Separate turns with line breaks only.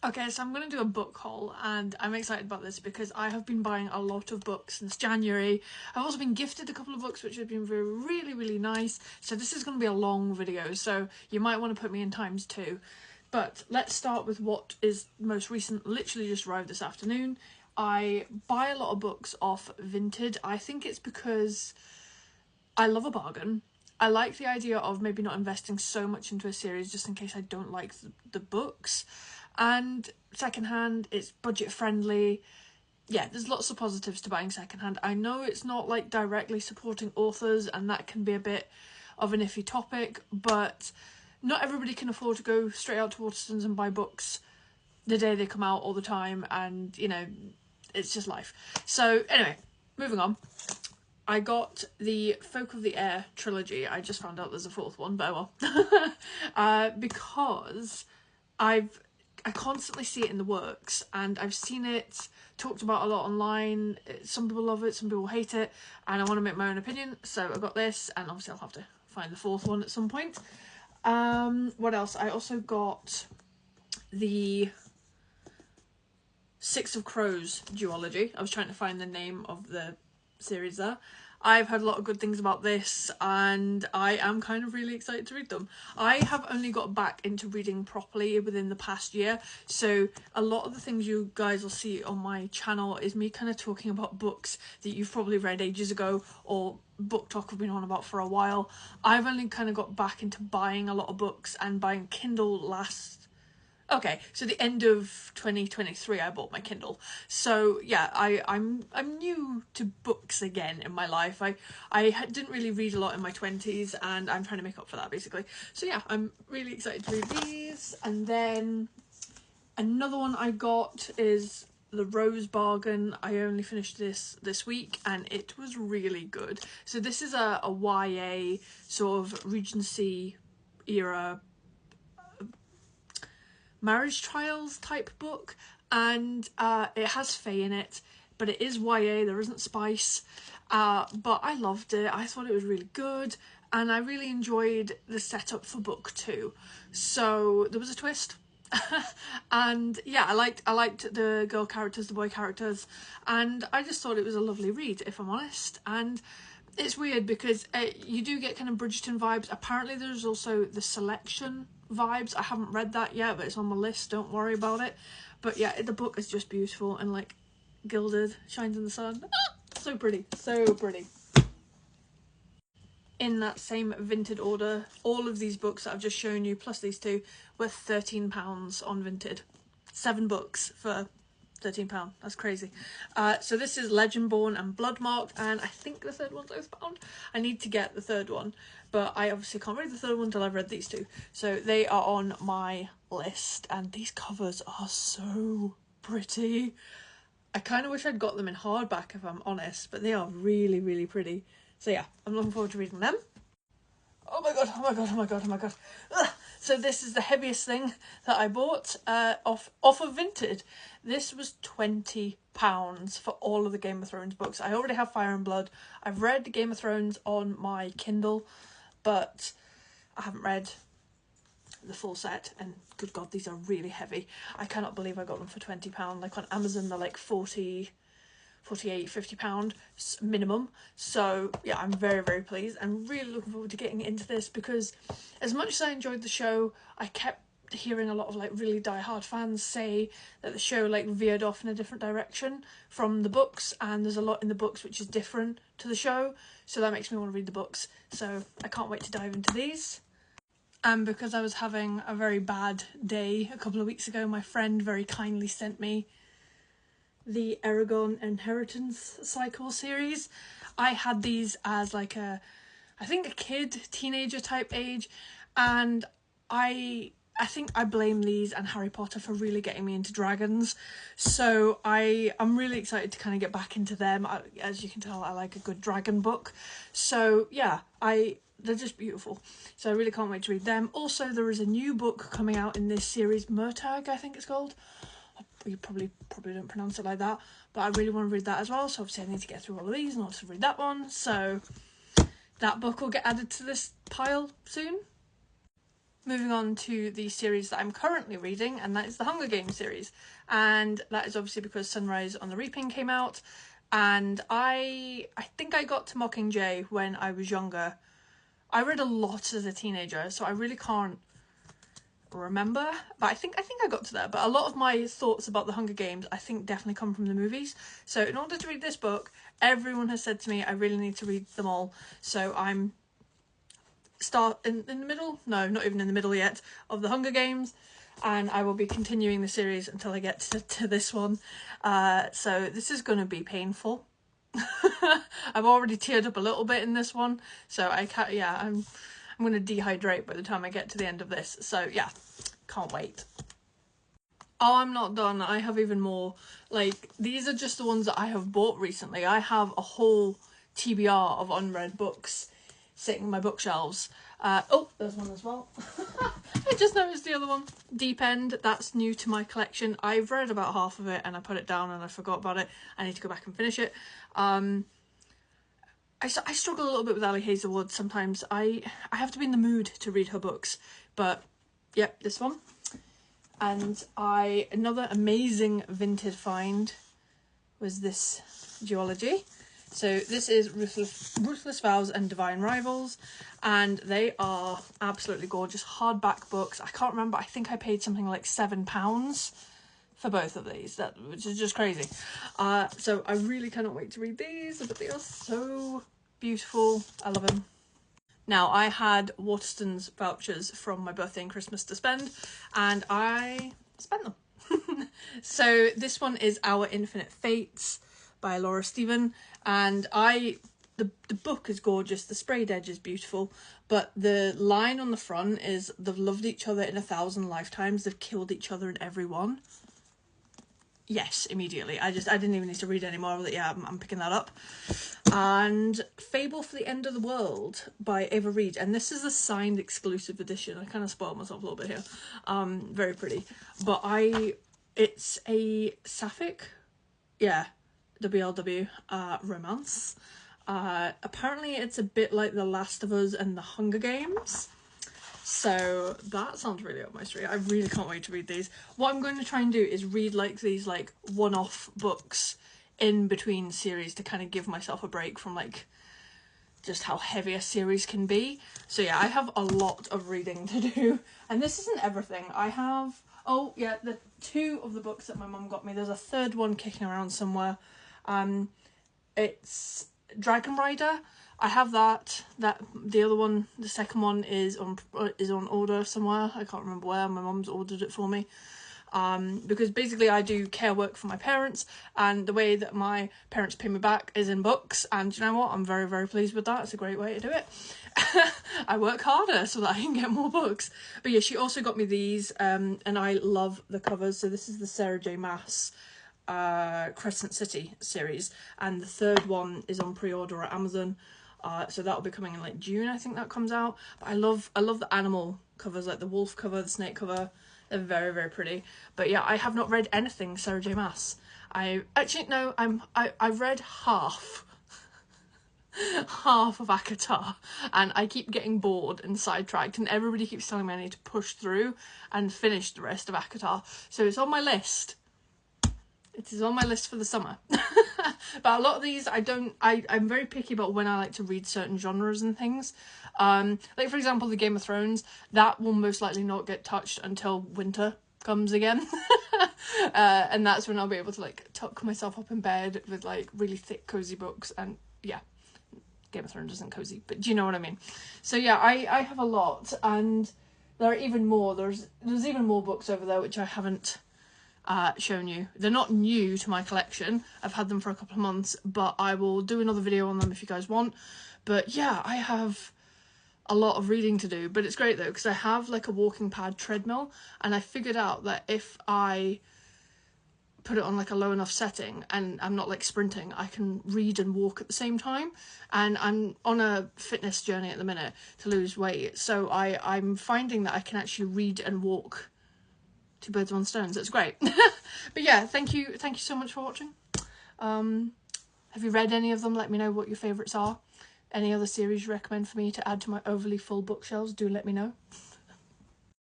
Okay, so I'm going to do a book haul, and I'm excited about this because I have been buying a lot of books since January. I've also been gifted a couple of books which have been really nice, so this is going to be a long video, so you might want to put me in times 2. But let's start with what is most recent, literally just arrived this afternoon. I buy a lot of books off Vinted. I think it's because I love a bargain. I like the idea of maybe not investing so much into a series just in case I don't like the books. And secondhand, it's budget friendly. Yeah, there's lots of positives to buying secondhand. I know it's not like directly supporting authors, and that can be a bit of an iffy topic, but not everybody can afford to go straight out to Waterstones and buy books the day they come out all the time, and you know, it's just life. So anyway, moving on. I got the Folk of the Air trilogy. I just found out there's a 4th one, but well. Because I constantly see it in the works, and I've seen it talked about a lot online. Some people love it, some people hate it, and I want to make my own opinion, so I got this, and obviously I'll have to find the 4th one at some point. What else? I also got the Six of Crows duology. I was trying to find the name of the series there. I've heard a lot of good things about this, and I am kind of really excited to read them. I have only got back into reading properly within the past year, so a lot of the things you guys will see on my channel is me kind of talking about books that you've probably read ages ago, or book talk I've been on about for a while. I've only kind of got back into buying a lot of books and buying Kindle so the end of 2023 I bought my Kindle. So yeah, I'm new to books again in my life. I didn't really read a lot in my 20s, and I'm trying to make up for that basically. So yeah, I'm really excited to read these. And then another one I got is The Rose Bargain. I only finished this week, and it was really good. So this is a YA sort of Regency era marriage trials type book, and it has fae in it, but it is YA, there isn't spice, but I loved it. I thought it was really good, and I really enjoyed the setup for book 2. So there was a twist. And yeah, I liked the girl characters, the boy characters, and I just thought it was a lovely read, if I'm honest. And it's weird because you do get kind of Bridgerton vibes. Apparently there's also the Selection vibes. I haven't read that yet, but it's on my list, don't worry about it. But yeah, the book is just beautiful and like gilded, shines in the sun. So pretty, so pretty. In that same Vinted order, all of these books that I've just shown you, plus these 2, were £13 on Vinted. 7 books for £13. That's crazy. So this is Legendborn and Bloodmarked, and I think the 3rd one's Oathbound. I need to get the 3rd one, but I obviously can't read the 3rd one until I've read these 2. So they are on my list, and these covers are so pretty. I kind of wish I'd got them in hardback, if I'm honest, but they are really pretty. So yeah, I'm looking forward to reading them. Oh my god, oh my god, oh my god, oh my god. Ugh. So this is the heaviest thing that I bought off of Vinted. This was £20 for all of the Game of Thrones books. I already have Fire and Blood. I've read Game of Thrones on my Kindle, but I haven't read the full set, and good god, these are really heavy. I cannot believe I got them for £20. Like on Amazon they're like 48, £50 minimum. So yeah, I'm very pleased and really looking forward to getting into this, because as much as I enjoyed the show, I kept hearing a lot of like really die-hard fans say that the show like veered off in a different direction from the books, and there's a lot in the books which is different to the show, so that makes me want to read the books. So I can't wait to dive into these. And because I was having a very bad day a couple of weeks ago, my friend very kindly sent me the Eragon Inheritance Cycle series. I had these as like I think a kid, teenager type age, and I think I blame these and Harry Potter for really getting me into dragons. So I'm really excited to kind of get back into them. As you can tell, I like a good dragon book. So yeah, they're just beautiful. So I really can't wait to read them. Also, there is a new book coming out in this series, Murtagh, I think it's called. You probably don't pronounce it like that, but I really want to read that as well. So obviously I need to get through all of these in order to read that one. So that book will get added to this pile soon. moving on to the series that I'm currently reading, and that is the Hunger Games series. And that is obviously because Sunrise on the Reaping came out, and I think I got to Mockingjay when I was younger. I read a lot as a teenager, so I really can't remember, but I think I got to there. But a lot of my thoughts about the Hunger Games I think definitely come from the movies. So in order to read this book, everyone has said to me I really need to read them all. So I'm in the middle, no, not even in the middle yet, of the Hunger Games, and I will be continuing the series until I get to this one. So this is going to be painful. I've already teared up a little bit in this one, so I can't, yeah, I'm going to dehydrate by the time I get to the end of this. So yeah, can't wait. Oh, I'm not done. I have even more. Like, these are just the ones that I have bought recently. I have a whole TBR of unread books sitting on my bookshelves. Oh, there's one as well. I just noticed the other one. Deep End, that's new to my collection. I've read about half of it and I put it down and I forgot about it. I need to go back and finish it. I struggle a little bit with Ali Hazelwood sometimes. I have to be in the mood to read her books. But, yep, this one. And another amazing vintage find was this duology. So this is Ruthless Vows and Divine Rivals, and they are absolutely gorgeous hardback books. I can't remember, I think I paid something like £7 for both of these, which is just crazy. So I really cannot wait to read these, but they are so beautiful. I love them. Now, I had Waterstones vouchers from my birthday and Christmas to spend, and I spent them. So this one is Our Infinite Fates by Laura Stephen, and the book is gorgeous, the sprayed edge is beautiful, but the line on the front is, they've loved each other in 1,000 lifetimes, they've killed each other in every one. Yes, immediately. I didn't even need to read any more of it. Yeah, I'm picking that up. And Fable for the End of the World by Ava Reid, and this is a signed exclusive edition. I kind of spoiled myself a little bit here. Very pretty, but it's a sapphic, yeah, WLW romance. Apparently it's a bit like The Last of Us and The Hunger Games. So that sounds really up my street. I really can't wait to read these. What I'm going to try and do is read like these like one-off books in between series to kind of give myself a break from like just how heavy a series can be. So yeah, I have a lot of reading to do, and this isn't everything. I have, oh yeah, the 2 of the books that my mum got me. There's a third one kicking around somewhere. It's Dragon Rider. I have that. The other one, the second one, is on order somewhere. I can't remember where. My mum's ordered it for me. Because basically I do care work for my parents, and the way that my parents pay me back is in books, and you know what, I'm very, very pleased with that. It's a great way to do it. I work harder so that I can get more books. But yeah, she also got me these, and I love the covers. So this is the Sarah J Maas Crescent City series, and the third one is on pre-order at Amazon. So that'll be coming in like June, I think that comes out. But I love the animal covers, like the wolf cover, the snake cover. They're very, very pretty. But yeah, I have not read anything Sarah J Maas. I've read half of ACOTAR, and I keep getting bored and sidetracked, and everybody keeps telling me I need to push through and finish the rest of ACOTAR. So it's on my list. It is on my list for the summer. But a lot of these I'm very picky about when I like to read certain genres and things. Like for example, the Game of Thrones, that will most likely not get touched until winter comes again. And that's when I'll be able to like tuck myself up in bed with like really thick cozy books. And yeah, Game of Thrones isn't cozy, but do you know what I mean? So yeah, I have a lot, and there are even more. There's even more books over there which I haven't shown you. They're not new to my collection. I've had them for a couple of months, but I will do another video on them if you guys want. But yeah, I have a lot of reading to do, but it's great though because I have like a walking pad treadmill, and I figured out that if I put it on like a low enough setting and I'm not like sprinting, I can read and walk at the same time. And I'm on a fitness journey at the minute to lose weight, so I'm finding that I can actually read and walk. 2 birds, 1 stone. It's great. But yeah, thank you so much for watching. Have you read any of them? Let me know what your favourites are. Any other series you recommend for me to add to my overly full bookshelves, do let me know.